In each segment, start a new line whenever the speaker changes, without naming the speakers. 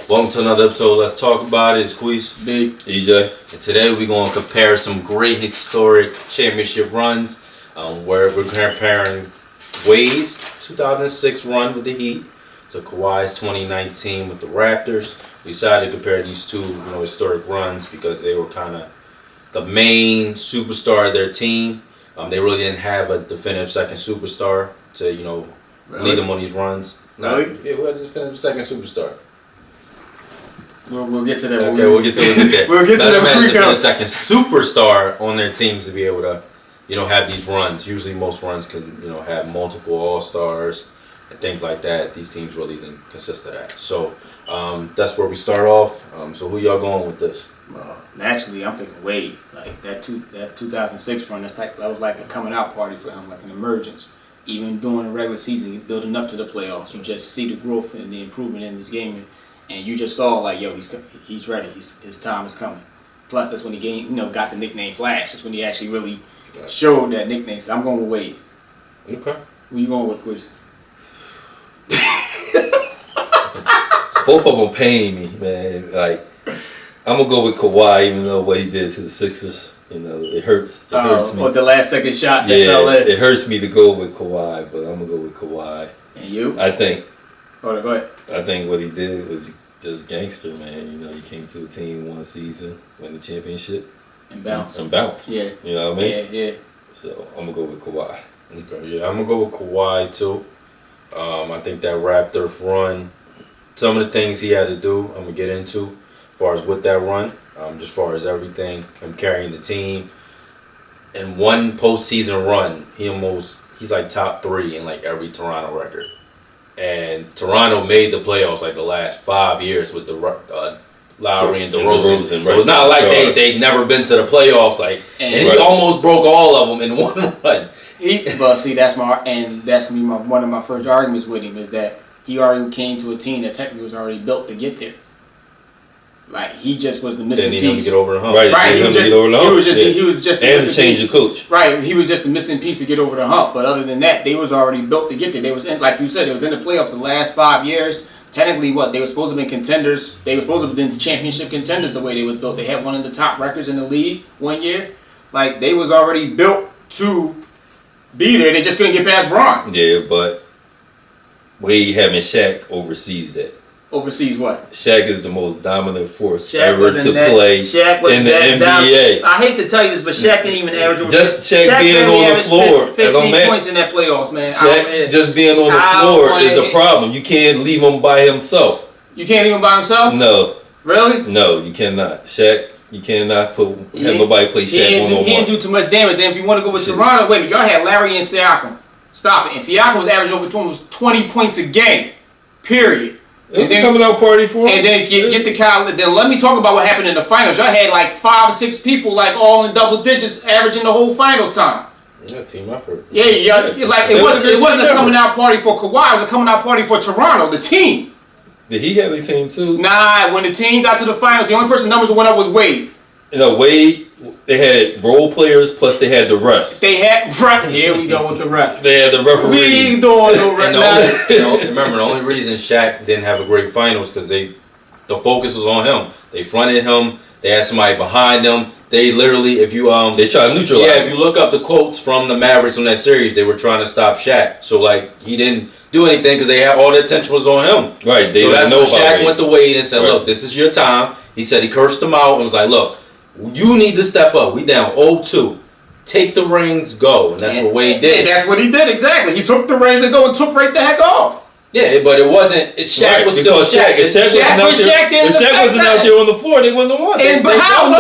Welcome to another episode of Let's Talk About It. It's Queese,
Big
EJ, and today we're going to compare some great historic championship runs where we're comparing Wade's 2006 run with the Heat to Kawhi's 2019 with the Raptors. We decided to compare these two historic runs because they were kind of the main superstar of their team. They really didn't have a definitive second superstar to lead them on these runs.
Really?
Yeah, we had a definitive second superstar.
We'll get to that.
Okay, we'll get to it.
We'll get to that when we go.
A second superstar on their team to be able to, have these runs. Usually, most runs can, have multiple all-stars and things like that. These teams really didn't consist of that. So that's where we start off. So who y'all going with this?
Naturally, I'm thinking Wade. Like that 2006 run. That was like a coming out party for him, like an emergence. Even during the regular season, building up to the playoffs, you just see the growth and the improvement in his game. And you just saw like, yo, he's ready. His time is coming. Plus, that's when he got the nickname Flash. That's when he actually really showed that nickname. So I'm going with Wade.
Okay.
Who you going with, Quiz?
Both of them pain me, man. Like, I'm gonna go with Kawhi, even though what he did to the Sixers, it hurts. It hurts me.
Or the last second shot. That
yeah,
fell in.
it hurts me to go with Kawhi, but I'm gonna go with Kawhi.
And you?
I think.
Go ahead.
I think what he did was just gangster, man. He came to a team one season, won the championship,
and bounce.
Yeah. You know what I mean?
Yeah.
So I'm gonna go with Kawhi.
Okay. Yeah, I'm gonna go with Kawhi too. I think that Raptors run, some of the things he had to do, I'm gonna get into, as far as with that run, just as far as everything, him carrying the team. In one postseason run, he's like top 3 in like every Toronto record. And Toronto made the playoffs like the last 5 years with the Lowry and DeRozan. So it's not like they'd never been to the playoffs. And he almost broke all of them in one run.
That's gonna be one of my first arguments with him is that he already came to a team that technically was already built to get there. Like he just was the missing piece.
Him to get over the hump.
Right. He
was just
and to change the coach.
Right. He was just the missing piece to get over the hump. But other than that, they was already built to get there. They was in, like you said, they was in the playoffs the last 5 years. Technically, they were supposed to be contenders. They were supposed to be the championship contenders the way they was built. They had one of the top records in the league one year. Like they was already built to be there. They just couldn't get past Braun.
Yeah, but Wade having Shaq oversees that.
Overseas what?
Shaq is the most dominant force
Shaq
ever to play in the NBA.
I hate to tell you this, but Shaq didn't even average over.
Just Shaq being on the floor.
15 points in that playoffs, man.
Shaq just being on the floor is a problem. You can't leave him by himself.
You can't leave him by himself?
No.
Really?
No, you cannot. Shaq, you cannot have nobody play Shaq one-on-one.
He didn't do too much damage. Then if you want to go with Toronto, wait, y'all had Larry and Siakam. Stop it. And Siakam was averaging over 20 points a game. Period.
It was a coming out party for him.
And then get the Kyle. Then let me talk about what happened in the finals. Y'all had like 5 or 6 people like all in double digits, averaging the whole finals time.
Yeah, team effort.
Yeah. Like it wasn't a coming out party for Kawhi. It was a coming out party for Toronto, the team.
Did he have a team too?
Nah. When the team got to the finals, the only person numbers that went up was Wade.
Wade. They had role players plus they had the rest.
They had here we go with the rest.
They had the referees.
We ain't doing no rest.
Remember, the only reason Shaq didn't have a great finals because the focus was on him. They fronted him. They had somebody behind them. They literally, if you
they tried to neutralize.
Yeah, if you look up the quotes from the Mavericks from that series, they were trying to stop Shaq. So he didn't do anything because they had all the attention was on him.
Right.
So that's when Shaq went to Wade and said, "Look, this is your time." He said he cursed him out and was like, "Look, you need to step up. We down 0-2. Take the rings, go." And that's what Wade did.
And that's what he did, exactly. He took the rings and and took right the heck off.
Yeah, but it wasn't. Shaq was still Shaq.
If Shaq wasn't out there on the floor, they wouldn't have won.
But how?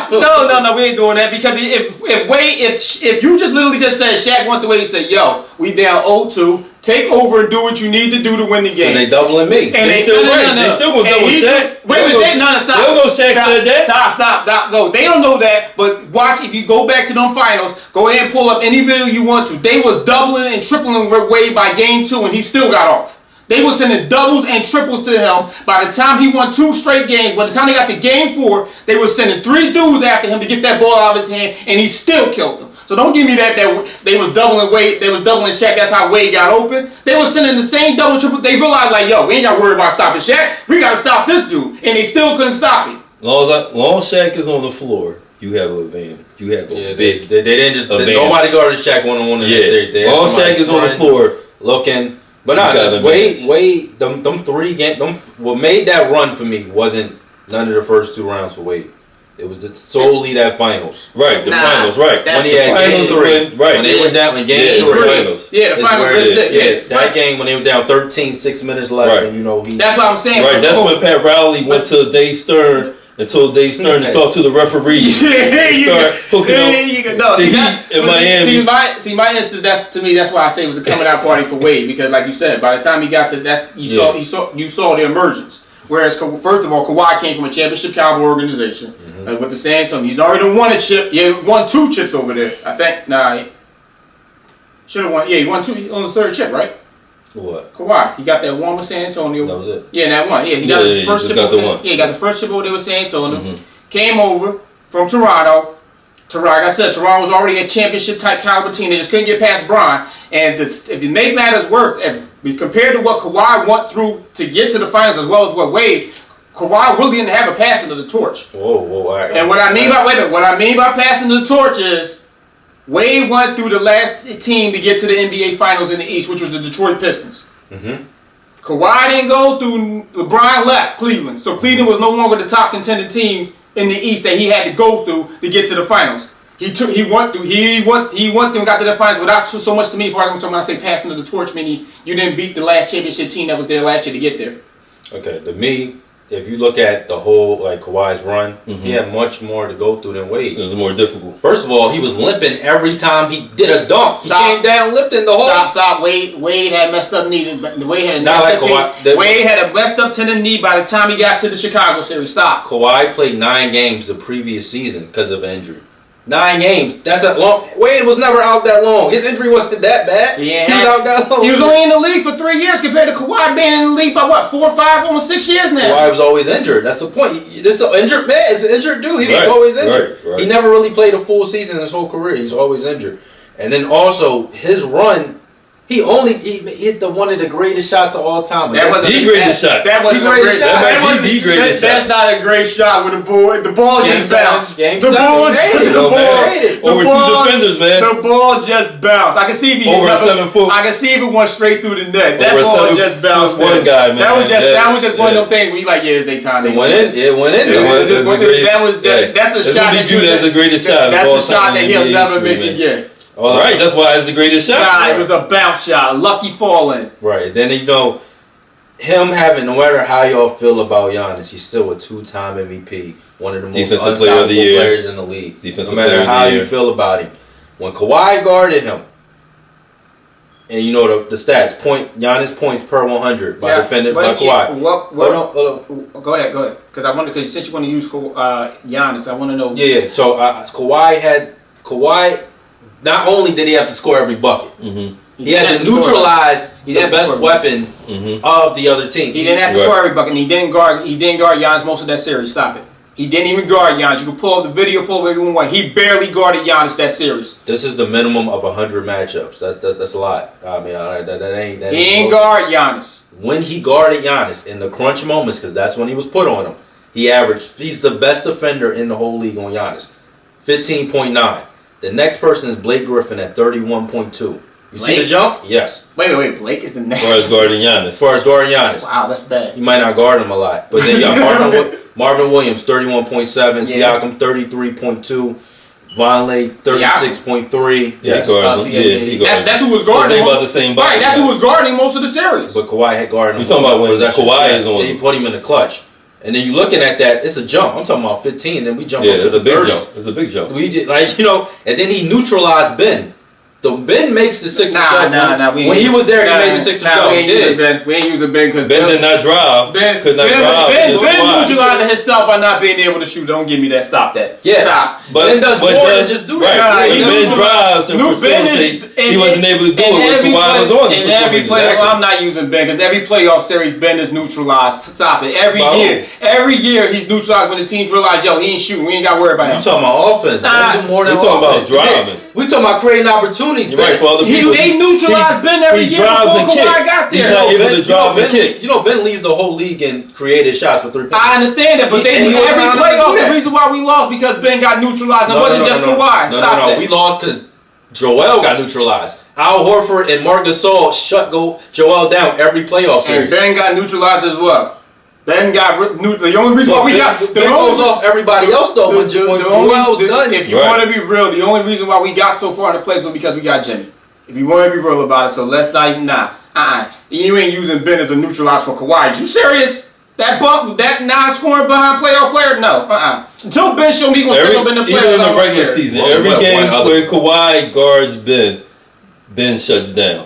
No, we ain't doing that because if you just literally just said Shaq went the way he said, "Yo, we down 0-2. Take over and do what you need to do to win the game."
And they doubling me.
And they still They still gonna double Shaq.
Wait, stop.
They don't know Shaq said that.
Stop. No, they don't know that. But watch, if you go back to them finals, go ahead and pull up any video you want to. They was doubling and tripling Wade by game 2, and he still got off. They were sending doubles and triples to him. By the time he won 2 straight games, by the time they got to game 4, they were sending 3 dudes after him to get that ball out of his hand, and he still killed them. So don't give me that they was doubling Wade, they was doubling Shaq. That's how Wade got open. They was sending the same double triple. They realized like, yo, we ain't got to worry about stopping Shaq. We got to stop this dude, and they still couldn't stop him.
Long Shaq is on the floor, you have an advantage. You have a big.
They didn't just
advantage.
Nobody guarded Shaq one-on-one in that series.
Long Shaq is on the floor
looking. But nah, Wade, them 3 games, what made that run for me wasn't none of the first 2 rounds for Wade. It was just solely that finals.
Right, the finals, right.
When he had
finals
game 3.
Right.
When they were down in game 3.
Finals.
Yeah, the finals.
That game when they were down 13, 6 minutes left.
Right.
And, you know,
that's what I'm saying.
Right, that's when Pat Riley went to Dave Stern and told Dave Stern to talk to the referees.
Yeah,
start hooking up the Heat in Miami.
See, my instance, that's why I say it was a coming out party for Wade, because like you said, by the time he got to that, you saw the emergence. Whereas first of all, Kawhi came from a championship caliber organization with the San Antonio. He's already won a chip. Yeah, won 2 chips over there. I think. He should have won. Yeah, he won 2 on the 3rd chip, right?
What?
Kawhi. He got that one with San Antonio.
That was it.
Yeah, that one. Yeah, he got the first chip.
Yeah,
he got the first chip over there with San Antonio. Came over from Toronto. Like I said, Toronto was already a championship type caliber team. They just couldn't get past Bron. And if you make matters worse, compared to what Kawhi went through to get to the finals as well as what Wade, Kawhi really didn't have a passing of the torch.
Whoa, all right.
And what I mean by passing the torch is Wade went through the last team to get to the NBA Finals in the East, which was the Detroit Pistons. Kawhi didn't go through. LeBron left Cleveland, so Cleveland was no longer the top contending team in the East that he had to go through to get to the finals. He went through and got to the finals without so much to me. When I say passing of the torch, meaning you didn't beat the last championship team that was there last year to get there.
Okay, to me, if you look at the whole like Kawhi's run, he had much more to go through than Wade.
It was more difficult.
First of all, he was limping every time he did a dunk. He came down limping the whole.
Stop. Wade had messed up knee. Wade had a messed up tendon knee by the time he got to the Chicago series. Stop.
Kawhi played 9 games the previous season because of injury. 9 games. That's a long. Wade was never out that long. His injury wasn't that bad. He was out that long.
He was only in the league for 3 years compared to Kawhi being in the league by what, 4 or 5, almost 6 years now.
Kawhi was always injured. That's the point. This is an injured man. It's an injured dude. He was always injured. Right. He never really played a full season in his whole career. He's always injured. And then also his run. He hit one of the greatest shots of all time.
That was the greatest shot.
That was the greatest shot.
That might be the greatest shot.
That's not a great shot with the ball. The ball just bounced.
The
ball
over 2 defenders, man.
The ball just bounced. I can see if he
over 7 foot.
I can see if it went straight through the net. That
over
ball just bounced.
One guy, man.
That was just one of them things where you like, yeah, it's their time.
It went in.
That's a shot that you.
That's the greatest shot.
That's a shot that he'll never make again.
All right, that's why it's the greatest shot.
It was a bounce shot, lucky falling.
Right. Then him having, no matter how y'all feel about Giannis, he's still a 2-time MVP, one of the most
Defensive player of the year.
Players in the league.
Defensive
no matter
player
how
of the year.
you feel about him, when Kawhi guarded him, and you know the stats, Giannis points per 100 by defended by Kawhi.
Hold on. Go ahead. Because since you want to use Giannis, I want to know.
Yeah. So Kawhi. Not only did he have to score every bucket, he had to neutralize the best weapon of the other team.
He didn't have to score every bucket. And he didn't guard Giannis most of that series. Stop it. He didn't even guard Giannis. You can pull up the video, he barely guarded Giannis that series.
This is the minimum of 100 matchups. That's a lot. I mean, that
he ain't guard Giannis.
When he guarded Giannis in the crunch moments, because that's when he was put on him, he's the best defender in the whole league on Giannis. 15.9. The next person is Blake Griffin at 31.2. You see the jump? Yes.
Wait. Blake is the next.
As far as guarding Giannis.
Wow, that's bad.
You might not guard him a lot. But then you got Marvin Williams, 31.7. Siakam, 33.2. Vonleh, 36.3.
Yeah, he guards.
That's who was guarding him.
About the same body.
Right, that's who was guarding most of the series.
But Kawhi had guarded him.
You're talking about when Kawhi is on.
He put him in the clutch. And then you looking at that, it's a jump. I'm talking about 15, then we jump up to the 30s.
It's a big jump.
We just, and then he neutralized Ben. The Ben makes the 6
Nah.
When he was there, he made the 6
We ain't using Ben because
Ben did not drive.
Ben neutralizing himself by not being able to shoot. Don't give me that. Stop that.
Yeah.
Stop.
But Ben does more than just do that.
When Ben drives and facilitates, he wasn't able to do it when Kawhi was on.
In every playoff, I'm not using Ben because every playoff series, Ben is neutralized. Stop it. Every year he's neutralized when the teams realize, yo, he ain't shooting. We ain't got to worry about him.
You talking about offense? Ben do more than
we talking
offense.
about driving.
We talking about creating opportunities.
You're right, for other people.
They neutralized Ben every year
drives
before
and
Kawhi
kicks.
got
He's
there.
not able
Ben,
to drive and
Ben,
kick.
Ben leads the whole league in created shots for 3 points.
I understand that, but they
And he
every
wasn't allowed to
playoff.
do
The
that.
reason why we lost because Ben got neutralized. It wasn't just Kawhi. Stop that.
We lost because Joel got neutralized. Al Horford and Marc Gasol shut Joel down every playoff
And
series.
Ben got neutralized as well. Ben got the only reason why we got
Ben goes off everybody else though when Joel's done.
If you want to be real, the only reason why we got so far in the playoffs was because we got Jimmy. If you want to be real about it, so let's not even You ain't using Ben as a neutralizer for Kawhi. You serious? That non-scoring behind playoff player? No. Until Ben showed me he gonna step up in the playoffs.
Even in the regular season, every game where Kawhi guards Ben shuts down.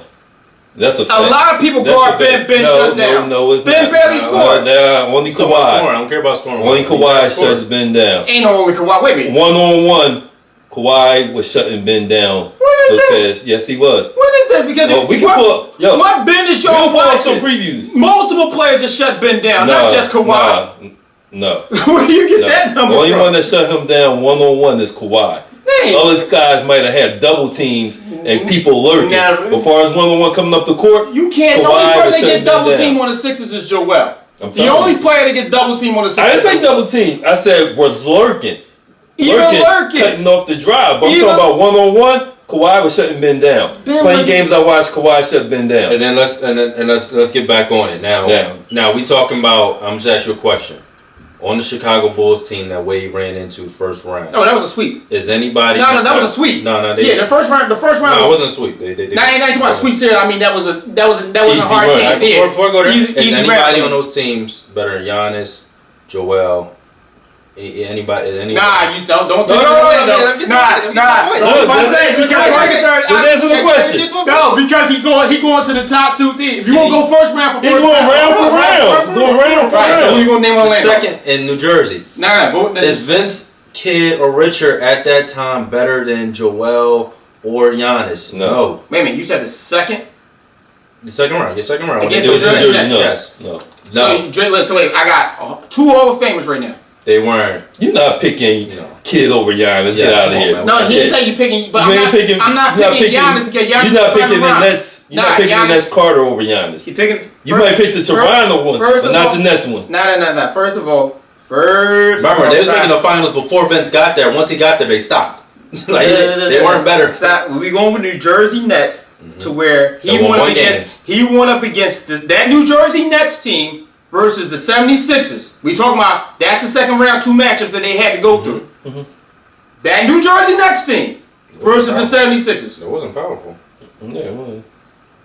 That's a fact.
A lot of people guard Ben shuts down.
No, it's
Ben
not.
barely scored.
Only Kawhi.
I don't care about scoring.
Only Kawhi shuts Ben down.
Ain't no only Kawhi. Wait a minute.
1-on-1, Kawhi was shutting Ben down.
When is this?
Yes, he was.
When is this? Because
we can pull up. Yo,
what Ben is
we'll
showing
pull up some previews.
Multiple players have shut Ben down, not just Kawhi.
No.
Where do you get that number
The only
from?
one that shut him down 1-on-1 is Kawhi.
Hey.
Other guys might have had double teams and people lurking.
Now,
As far as 1-on-1 coming up the court,
You can't. The
Kawhi
only
was
person that
shutting
get double
Ben
team
down.
on the Sixers is Joel.
I'm
The
telling
only
you.
player that gets double team on the Sixers.
I didn't say double team. I said was lurking.
Even lurking.
Cutting off the drive. But I'm
Even-
talking about 1-on-1. Kawhi was shutting Ben down. Plenty games I watched, Kawhi shut Ben down.
And then let's get back on it now.
Yeah.
Now we talking about. I'm just asking you a question. On the Chicago Bulls team that Wade ran into first round.
Oh, that was a sweep.
Is anybody?
No, that was a sweep.
No,
Yeah, the first round.
No, it
was,
wasn't a sweep. They
Nah, ain't talking about sweep series. I mean, that was a
Easy
hard
run.
game.
Right, before I go there, is
Easy
anybody
round.
on those teams better than Giannis, Joel? Anybody?
Nah, you don't
No,
take
no,
it
no,
away,
no,
though.
no,
Nah.
Look,
What I'm
just
saying is because
answer the question.
No, because he going to the top two teams. If you want to go first round for
He's
first
going round for
round.
round. Going round for
Right, so who you
round.
gonna name Orlando?
Second in New Jersey.
Nah,
Is Vince Kidd or Richard at that time better than Joel or Giannis?
No.
Wait a minute, you said the second?
The second round. Your second round.
Against
It was
the
New
Jersey
Jersey.
Nets.
No.
No.
So wait, I got two Hall of Famers right now.
They weren't.
You're not picking
No.
Kid over Giannis.
Yeah,
Get out of
come on,
here.
man.
No, he
Yeah.
said you picking, but
You
I'm
ain't
not
picking.
I'm not
you're
picking Giannis because Giannis
You're not
is
picking the
round.
Nets. You're
Nah,
not picking
Giannis-
the Nets Carter over Giannis.
He picking.
You might pick the Toronto one,
first
but
of
not
all-
the Nets one.
Nah. First of all,
Remember, they was making the finals before Vince got there. Once he got there, they stopped. Like they weren't better.
Stop. We going with New Jersey Nets to where he
They won
went up
one
against.
game.
He went up against that New Jersey Nets team versus the 76ers. We talking about that's the second round 2 matchups that they had to go through. That New Jersey Nets team versus the 76ers.
It wasn't powerful.
Yeah, well,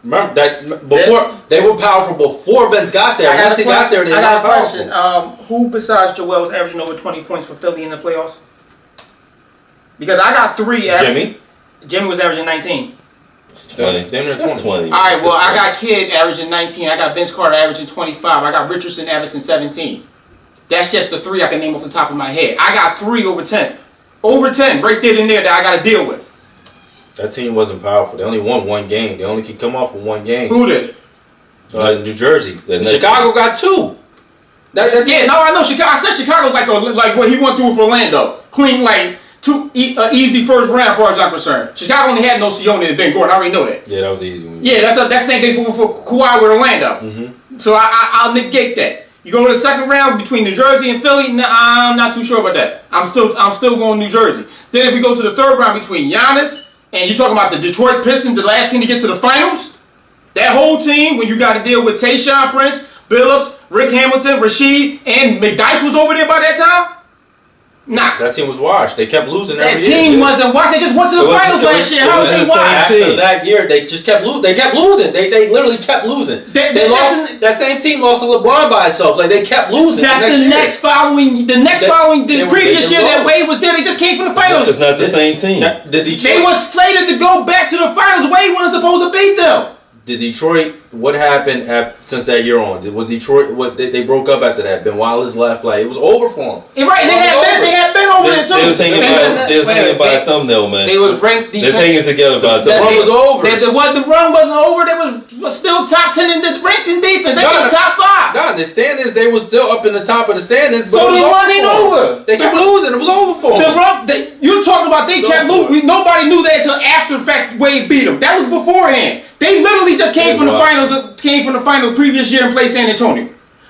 Remember that before they were powerful before Vince got there. Once he got there, they
I
were
got a
powerful.
question. Who besides Joel was averaging over 20 points for Philly in the playoffs? Because I got 3. Jimmy was averaging 19.
it's 20.
Damn near
That's 20.
All right, well, I got Kidd averaging 19. I got Vince Carter averaging 25. I got Richardson averaging 17. That's just the 3 I can name off the top of my head. I got 3 over 10. Over 10, right there and there that I got to deal with.
That team wasn't powerful. They only won one game. They only could come off with one game.
Who did?
New Jersey.
The Nets.
Chicago got 2. That's
Yeah, no, I know Chicago. I said Chicago like what he went through with Orlando. Clean, like, easy first round as far as I'm concerned. Chicago only had no Sione and Ben Gordon. I already know that.
Yeah, that was the easy one.
Yeah, that's the same thing for Kawhi with Orlando. So I'll negate that. You go to the second round between New Jersey and Philly. Nah, I'm not too sure about that. I'm still going New Jersey. Then if we go to the third round between Giannis and you talking about the Detroit Pistons, the last team to get to the finals, that whole team when you got to deal with Tayshaun Prince, Billups, Rick Hamilton, Rasheed, and McDyess was over there by that time. Nah.
That team was washed. They kept losing
That
every year.
team wasn't watched. They just went to the finals last year. How was they watched?
After that year, they just kept losing. They kept losing. They literally kept losing. They lost. That same team lost to LeBron by itself. Like they kept losing.
That's the next following. The previous year that Wade was there. They just came from the finals.
It's not the same team.
The Detroit,
They were slated to go back to the finals. Wade wasn't supposed to beat them.
Did Detroit? What happened since that year on? Was Detroit? What they broke up after that? Ben Wallace left. Like it was over for him.
Right, they had been over there too.
They was hanging by a thumbnail, man.
They was ranked.
They was hanging together by a
The
thumbnail.
run was over. The run wasn't over. They was still top 10 in the ranked in defense. They was top 5.
Nah, the standings they was still up in the top of the standings. But
So the run ain't over.
They kept losing. It was over for them.
The run. You talking about they kept losing? Nobody knew that until after the fact Wade beat them. That was beforehand. They literally just came from the finals. Came from the final previous year and played San Antonio.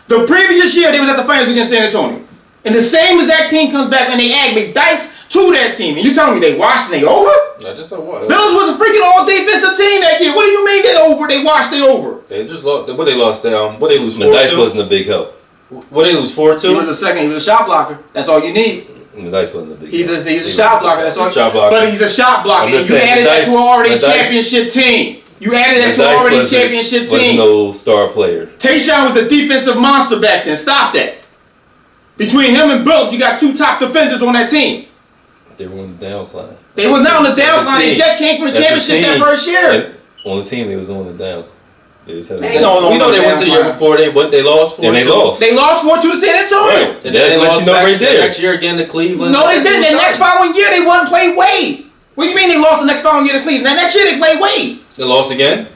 The previous year they was at the finals against San Antonio. And the same exact team comes back and they add McDice to that team. And you telling me they washed and they over?
I just said what?
Bills was a freaking all defensive team that year. What do you mean they over? They washed, they over.
They just lost. What they lost? What they lose?
Dice wasn't a big help.
What they lose 4-2?
He was a second. He was a shot blocker. That's all you need.
Dice wasn't a big
He's
help.
a shot blocker. That's all.
Shot blocker.
But he's a shot blocker.
I'm
And
just
you
saying,
added that
Dice-
to an already
Dice-
championship team. You added that to an
Dice
already
wasn't-
championship
wasn't
team.
no star player.
Tayshaun was a defensive monster back then. Stop that. Between him and Bills, you got 2 top defenders on that team.
They were on the downcline.
They was not on the downside. They just came from the championship that first year.
And on the team, they was on the down. They just had a
They
down.
don't know.
We know they went to the year before. They lost 4-2.
And they lost.
They lost 4-2 to San Antonio.
Right.
And
That
then they
let
lost
you know
back
right there.
next year again to Cleveland.
No, they didn't. The next following year, they wouldn't play Wade. What do you mean they lost the next following year to Cleveland? Now, next year, they played Wade.
They lost again.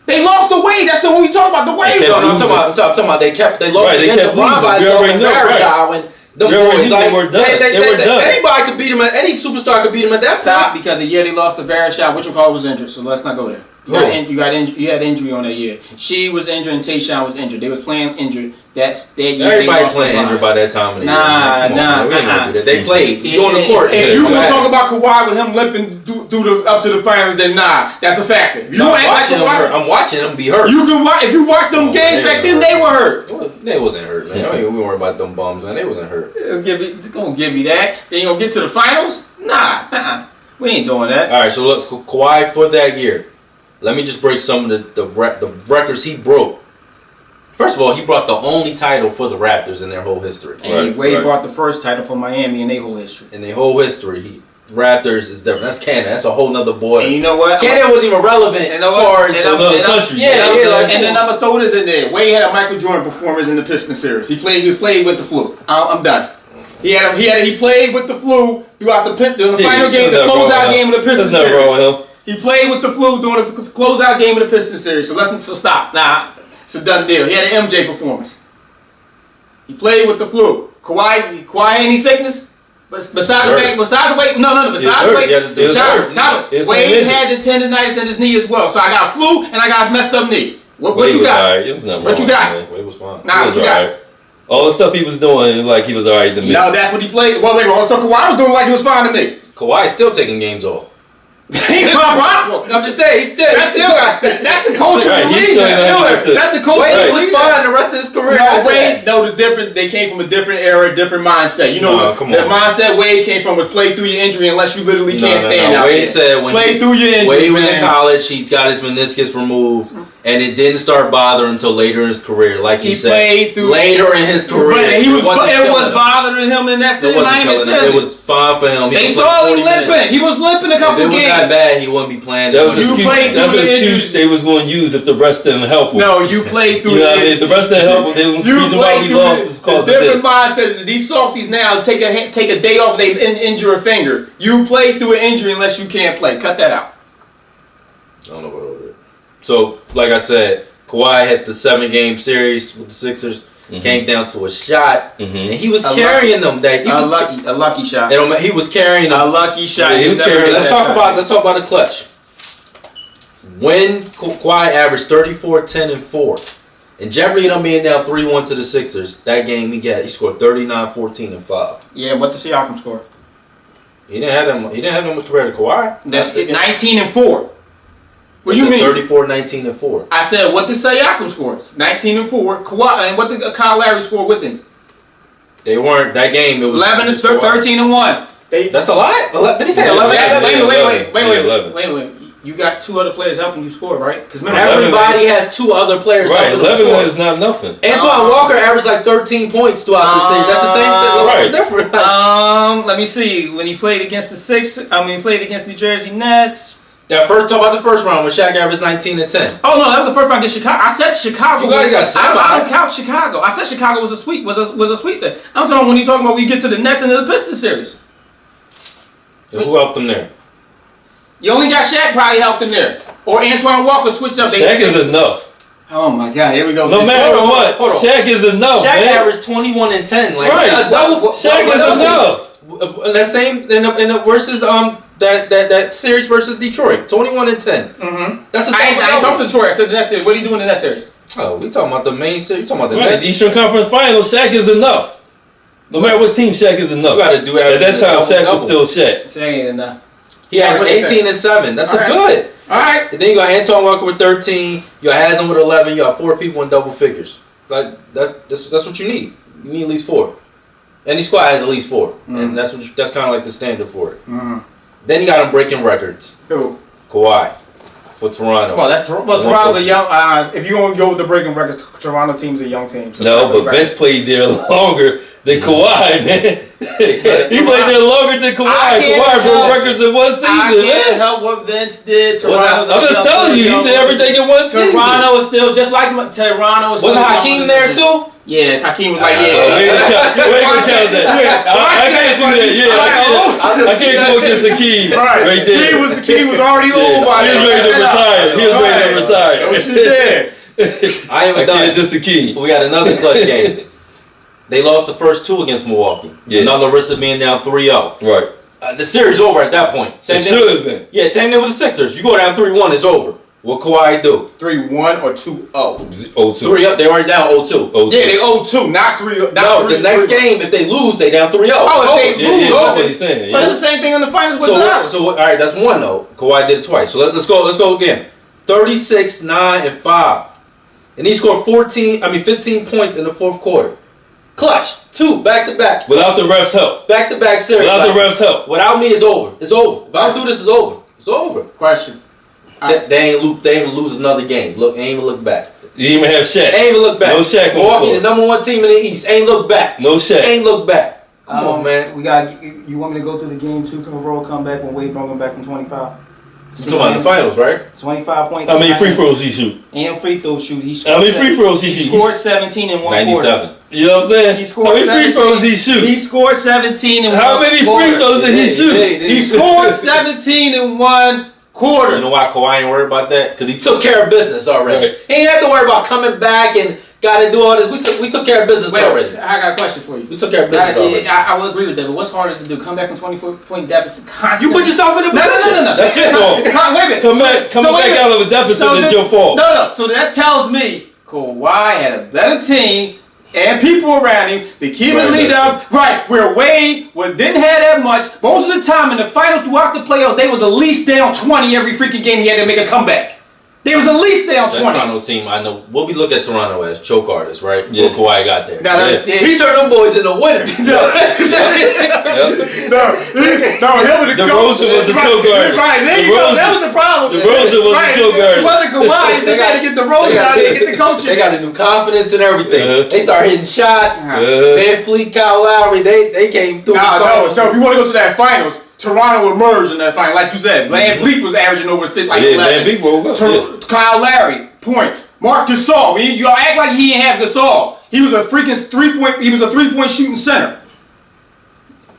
They lost the Wade. That's the one we talking about. The Wade.
They kept
one.
I'm talking about they lost
Right, they
against
kept
LeBron
losing.
by
We
himself
already
and
know, right.
Varejao and them
We already
boys.
knew they were done. They were done.
Anybody could beat them. Any superstar could beat them at that
Stop,
point.
because the year they lost to Varejao, which was injured, so let's not go there. You had injury on that year. She was injured and Tayshaun was injured. They was playing injured. That's that year.
Everybody playing injured by that time of the year.
Nah,
Come on, we ain't gonna do that. They played. You on the court.
If you
Go
gonna
ahead.
talk about Kawhi with him limping up to the finals, then nah, that's a factor. If you
No,
don't act like Kawhi,
I'm watching them be hurt.
you can watch. If you watch them games back then, they were hurt.
They wasn't hurt, man. We weren't worried about them bums, man. They wasn't hurt.
Don't give me that. Then you gonna get to the finals? Nah. We ain't doing that.
All right, so let's go Kawhi for that year. Let me just break some of the records he broke. First of all, he brought the only title for the Raptors in their whole history.
And Wade brought the first title for Miami in their whole history.
In their whole history, Raptors is different. That's Canada. That's a whole nother boy.
And you know what?
Canada wasn't even relevant as far as
another country.
And then I'm gonna throw this in there. Wade had a Michael Jordan performance in the Pistons series. He was played with the flu. I'm done. He played with the flu throughout the final game, the closeout game of the Pistons
That's not wrong
series.
with him.
He played with the flu during the closeout game of the Pistons series. So stop. Nah, it's a done deal. He had an MJ performance. He played with the flu. Kawhi any sickness? Besides the weight, Wade had the tendonitis in his knee as well. So I got a flu and I got a messed up knee. What you got?
Right. It was nothing
What you
wrong
got?
with him, man.
Wade was fine.
Nah, what you got?
Right. All the stuff he was doing, like he was alright to me.
No, that's what he played. Well, so Kawhi was doing like he was fine to me.
Kawhi's still taking games off.
He ain't my problem.
I'm just saying, he's still
That's the culture
Right,
of the
he's
league.
still
That's the culture of
Wade
the
was
league.
fine the rest of his career.
They came from a different era, different mindset. You know,
No, come
the
on.
mindset Wade came from was play through your injury unless you literally can't stand out
Wade
there.
said when
Play through your injury,
Wade was
man.
in college, he got his meniscus removed, and it didn't start bothering him until later in his career. Like he said,
played through
later in his career.
But it was
killing him.
bothering him in that
It wasn't killing him. It was fine for him. He
They
could
saw
play
him
40 minutes.
limping. He was limping a
If
couple
it was that
games.
bad, he wouldn't be playing.
That was
You
an
played
excuse. That's an
through the
excuse
injuries.
they was going to use if the rest didn't help him.
No, you played through
You know what I
the
mean? The rest didn't help him. The
You
reason why
played
we
through
lost
the-
is because
the
of
different
this.
mindsets. These softies now take a day off. They injure a finger. You played through an injury unless you can't play. Cut that out.
I don't know what over it. So, like I said, Kawhi had the 7-game series with the Sixers. Came down to a shot, and he was carrying them.
A lucky shot.
He was carrying them.
A lucky shot.
Yeah, he was carrying.
Let's talk about the clutch. When Kawhi averaged 34, 10, and 4, and jeopardy of them being down 3-1 to the Sixers, that game he scored 39, 14, and 5.
Yeah, what did Siakam score?
He didn't have them compared to Kawhi.
That's 19 and 4. What do you mean?
34, 19, and 4.
I said, what did Siakam score? 19 and 4. Kawhi, and what did Kyle Lowry score with him?
They weren't that game. It was
11 and
just Kawhi.
13 and 1.
That's a lot. Did he say 11?
Wait. You got 2 other players helping you score, right? Because remember,
Everybody has 2 other players
Right,
helping them
11
score.
is not nothing.
Antoine Walker averaged like 13 points throughout the season. That's the same thing.
Right.
Different.
Let me see. When he played against the New Jersey Nets.
Talk about the first round when Shaq averaged 19 and 10.
Oh no, that was the first round against Chicago. I said Chicago.
You guys got semi.
I don't count Chicago. I said Chicago was a sweep. Was a sweep thing. I'm talking when you talking about when you get to the Nets and the Pistons series.
And who helped them there?
You only got Shaq probably helped in there, or Antoine Walker switched up.
Shaq is enough.
Oh my God, here we go.
No matter what,
hold on.
Shaq is enough.
Shaq
man.
averaged 21 and 10. Like,
Right. Shaq is enough.
And that same in the versus that series versus Detroit, 21 and 10.
Mm-hmm.
That's a
I ain't
double.
talking to Detroit. I said the next series. What are you doing in that series?
Oh, we talking about the main series. We talking about the
Right.
next.
Eastern Conference Finals, Shaq is enough. No matter what team, Shaq is enough.
You gotta do
At that time, Shaq was
double.
still Shaq.
Shaq ain't enough.
He averaged 18 and 7. That's a good.
All right.
And then you got Antoine Walker with 13. You got Haslam with 11. You got 4 people in double figures. Like that's what you need. You need at least 4. Any squad has at least 4, and that's kind of like the standard for it.
Mm-hmm.
Then you got him breaking records.
Who?
Kawhi for Toronto.
Well, Toronto's a young. If you want to go with the breaking records, Toronto team's a young team. So
No, but Vince played there longer than Kawhi, man. He played there longer than Kawhi. Kawhi broke records in one season,
I can't
man.
help what Vince did.
I'm just telling you, he did everything in one season.
Toronto is still just like Toronto.
Was Hakeem there too?
Yeah, Hakeem was like,
We ain't gonna count that. I can't do that. Yeah, I can't go against Hakeem right there.
Hakeem was already old by
He was ready to retire. He was ready to retire.
What you did?
I ain't even done.
This Hakeem.
We got another clutch game. They lost the first 2 against Milwaukee.
Yeah.
Another risk of being down 3-0.
Right.
The series over at that point.
It should have been.
Yeah, same thing with the Sixers. You go down 3-1, it's over. What Kawhi do?
3-1 or 2-0?
0-2.
3 up. They already down 0-2.
0-2.
Yeah, they 0-2, not 3.
No, the next game, if they lose, they down 3-0.
Oh, if they lose,
Yeah, that's what he's saying.
But
Yeah.
it's the same thing in the finals with Dallas.
So all right, that's 1 though. Kawhi did it twice. So let's go again. 36, 9, and 5, and he scored 15 points in the fourth quarter. Clutch, 2 back to back.
Without the refs' help.
Back to back series.
Without the refs' help.
Without me, it's over. It's over. If I don't do this, it's over. It's over.
Question.
They ain't lose another game. Look, ain't even look back.
You didn't even have Shaq.
Ain't even look back.
No Shaq on the
Milwaukee,
floor.
the number 1 team in the East. Ain't look back.
No Shaq.
Ain't look back. Come on, man.
We got. You want me to go through the game 2 roll comeback when Wade brought him back from 25?
You talking about the finals, right?
25 points.
How many free throws he shoot?
And free throw shoot.
How many free throws he shoot?
He scored 17 in 1 quarter.
97.
You know what I'm saying?
He scored
How many free
17.
throws he shoot?
He scored 17 in 1 quarter.
How many free throws did he shoot?
He scored 17 in 1 quarter.
You know why Kawhi ain't worried about that? Because he took care of business already.
Right.
He ain't have to worry about coming back and got to do all this. We took care of business already.
I got a question for you.
We took care of business already.
I will agree with that, but what's harder to do? Come back from 24-point deficit constantly?
You put yourself in a position.
No.
That's your fault.
Wait a minute.
Coming back out of a deficit is your fault.
No. So that tells me Kawhi had a better team and people around him to keep it lead up. Right, where Wade didn't have that much. Most of the time in the finals throughout the playoffs, they was at least down 20 every freaking game. He had to make a comeback. They was at least down 20.
That Toronto team, I know. What we look at Toronto as choke artists, right?
Yeah.
Before Kawhi got there.
He
turned them boys into winners.
DeRozan was a choke artist.
Right, there you go. That was the problem.
DeRozan was a choke artist.
It wasn't Kawhi. They got to get the Rose out there and get the coaching.
They got a new confidence and everything.
Uh-huh.
They start hitting shots. Van Fleet, Kyle Lowry, they came through.
No. So if you want to go to that finals, Toronto emerged in that final. Like you said, Van Vliet was averaging over 11.
Van Vliet rolled up.
Kyle Lowry, points. Mark Gasol. You act like he didn't have Gasol. He was a freaking 3-point. He was a 3-point shooting center.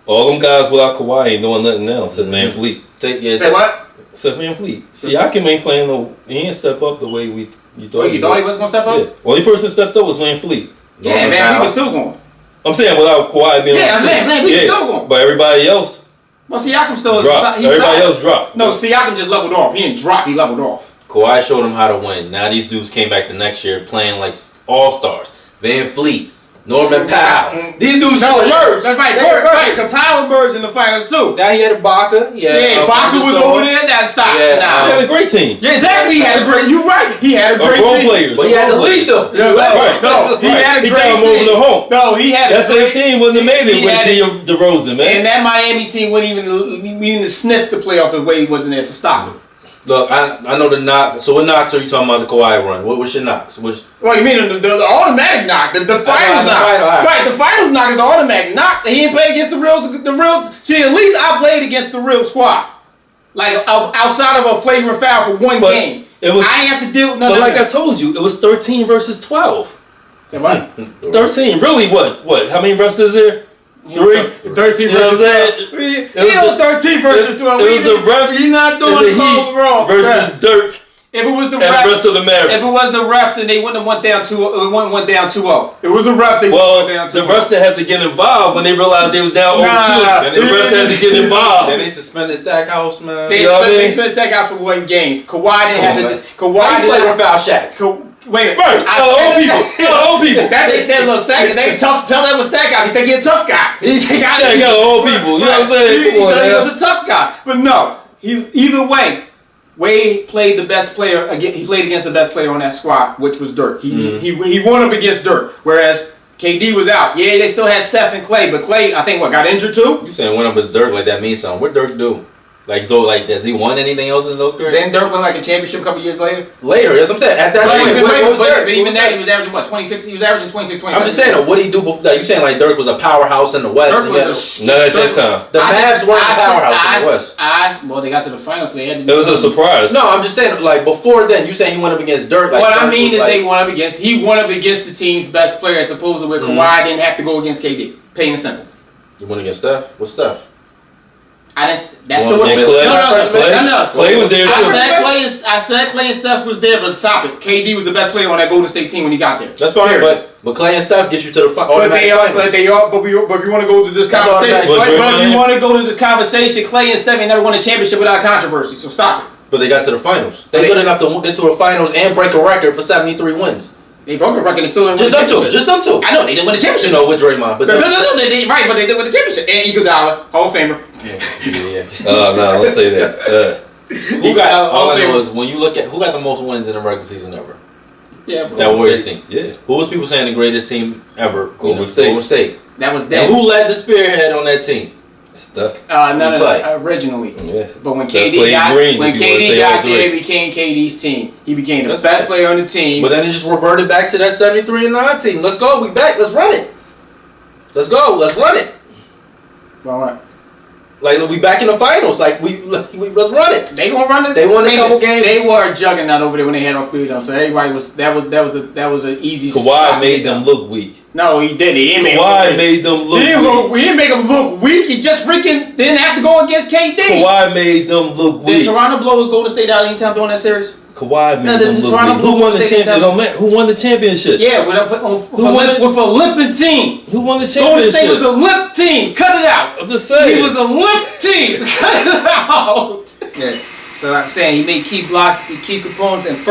All them guys without Kawhi ain't doing nothing now. Except Van Fleet.
Say what?
Except Van Fleet. Siakam ain't playing no. He ain't step up the way you thought.
You thought he was gonna step up?
Yeah. Only person stepped up was Van Fleet.
Yeah, and Van Fleet was still going.
I'm saying without Kawhi being.
Yeah, I'm saying Van Fleet was still going.
But everybody else.
Well, Siakam still
dropped. Everybody else dropped.
No, Siakam just leveled off. He didn't drop. He leveled off.
Kawhi showed them how to win. Now these dudes came back the next year playing like all-stars. Van Fleet, Norman Powell. These dudes emerged.
That's right. Right. Because Tyler emerged in the finals too.
Now he had Ibaka.
Yeah, Ibaka was over there. That stopped.
Yeah.
He had a great team.
Yeah, exactly. He had a great. You're right. He had a great
role
team.
players.
But he had to lead them.
Right.
No, he had a
He
great
got him over
team.
the hump.
No, he had
That
a great
same team wouldn't have made it
he had
with DeRozan, man.
And that Miami team wouldn't even sniff the playoff the way he wasn't there. So stop it.
Look, I know the knock. So what knocks are you talking about the Kawhi run? What's your knocks?
Well, you mean the automatic knock, the finals knock. Right, the finals knock is the automatic knock. He didn't play against the real. See, at least I played against the real squad. Like outside of a flagrant foul for one game.
It was,
I ain't have to deal with none
but
of
like
that.
I told you, it was 13 versus 12.
Say what?
13, really? What? How many refs is there? 3.
13
You know what I'm
versus 12.
saying?
It was 13 versus 12.
It was the refs.
He's not doing the call wrong.
Versus Dirk.
If it was the
and
refs,
the rest of the Mavericks.
if it was the refs, then they wouldn't have went down 2-0. It was the refs. They
Well,
went down 2-0.
the refs that had to get involved when they realized they was down 0-2.
Nah.
The refs had to get involved.
Then they suspended Stackhouse, man.
They
You know what I mean?
spent Stackhouse for one game. Kawhi didn't have to.
Why
Kawhi
you flagrant
didn't.
foul Shaq?
Wait,
Right. Old people.
That little stack. They tough. Tell that was Stackhouse. He think he a tough guy. He think
Shaq got old people. You know what I'm saying?
He
Come on,
thought he
man.
was a tough guy. But no. Either way, Wade played the best player. He played against the best player on that squad, which was Dirk. He won up against Dirk. Whereas KD was out. Yeah, they still had Steph and Clay, but Clay, I think, got injured too.
You saying went up as Dirk like that means something? What Dirk do? Like, so, like, does he won anything else in his career?
Then Dirk won like a championship a couple years later.
Later, that's what I'm saying. At that point, what was Dirk?
But even that, he was averaging what, 26? He was averaging 26, 27.
I'm just saying, what did he do before that? You saying like Dirk was a powerhouse in the West?
Dirk
and
was
yet-
Not at that time.
the Mavs weren't a powerhouse in the West.
Well, they got to the finals, so they had to.
It was a surprise.
No, I'm just saying, like, before then, you saying he went up against Dirk. Like,
What I
Dirk
mean
was
is
like,
he won up against the team's best player, as opposed to where Kawhi didn't have to go against KD. Plain and simple.
You went against Steph? What's Steph?
That's
Well,
the way.
and
Clay?
No.
Clay was there too.
I said Clay and Steph was there, but stop it. KD was the best player on that Golden State team when he got there.
That's fine,
Period.
but Clay and Steph get you to the final.
But if you want to go to this
That's all
conversation,
that-
but if you want to go to this conversation, Clay and Steph ain't never won a championship without controversy. So stop it.
But they got to the finals. They good enough to get to the finals and break a record for 73 wins.
They broke a record and still didn't win
Just
the
up to,
championship.
just up to.
I know they didn't win the
You
championship.
know, with Draymond, but
No, they right, but they did win the championship. And Iguodala, Hall of Famer.
yeah.
Oh, no, don't say that.
Who got? All I
Hall of
know
Famer.
is when you look at who got the most wins in the regular season ever.
Yeah,
That Warriors team.
Yeah.
Who was people saying the greatest team ever?
Golden State.
Golden State.
that was
And
them.
who led the spearhead on that team?
Stuff.
No,
Clay.
originally.
Yeah.
But when
Steph
KD
played
got
green,
when
if you wanna
KD
say all
got there,
three.
it became KD's team. He became the
That's
best
right.
player on the team.
But then it just reverted back to that 73 and 9 team. Let's go. We back. Let's run it. Let's go. Let's run it.
All right.
Like we back in the finals. Like we let's run it.
They gonna run it.
They won a couple games.
They were a juggernaut over there when they had on three. So everybody was that was an easy.
Kawhi
spot to
made
get
them
done.
look weak.
No, he didn't. He didn't make
Kawhi
them
made them look
He didn't,
weak.
he didn't make them look weak. He just freaking didn't have to go against KD.
Kawhi made them look
Did
weak.
Toronto blow Golden State out anytime during that series?
Kawhi made
No,
them
the
look
Toronto
weak.
Blue
Who won the
Jays
championship?
have-
No, man, who won the championship?
Yeah, with a limping team.
Who won the
Golden State was
championship?
a limp team. Cut it out.
I'm just saying.
He was a limp team. Cut it out. Yeah. So I'm saying he made key blocks, the key components, and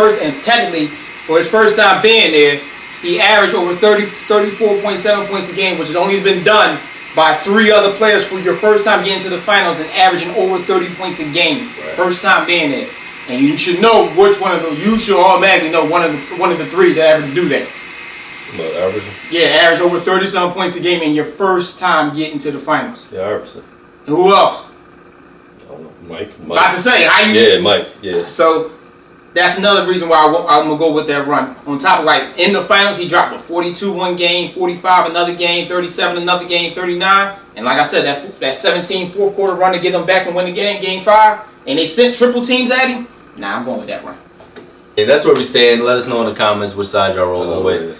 technically for his first time being there, he averaged over 34.7 points a game, which has only been done by 3 other players for your first time getting to the finals and averaging over 30 points a game.
Right.
First time being there. And you should know which one of them. You should automatically know one of the 3 that ever do that.
What, averaging?
Yeah, average over 30-some points a game in your first time getting to the finals.
Yeah, averaging.
And who else?
I don't know. Mike.
About to say, how you?
Yeah, Mike. Yeah.
So that's another reason why I'm gonna go with that run. On top of like in the finals, he dropped a 42 one game, 45 another game, 37 another game, 39. And like I said, that 17 fourth quarter run to get them back and win the game 5, and they sent triple teams at him. Nah, I'm going with that run.
And that's where we stand. Let us know in the comments which side y'all rolling with.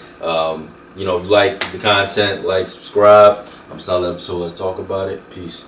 You know, if you like the content, like, subscribe. I'm Solid Episode. Let's talk about it. Peace.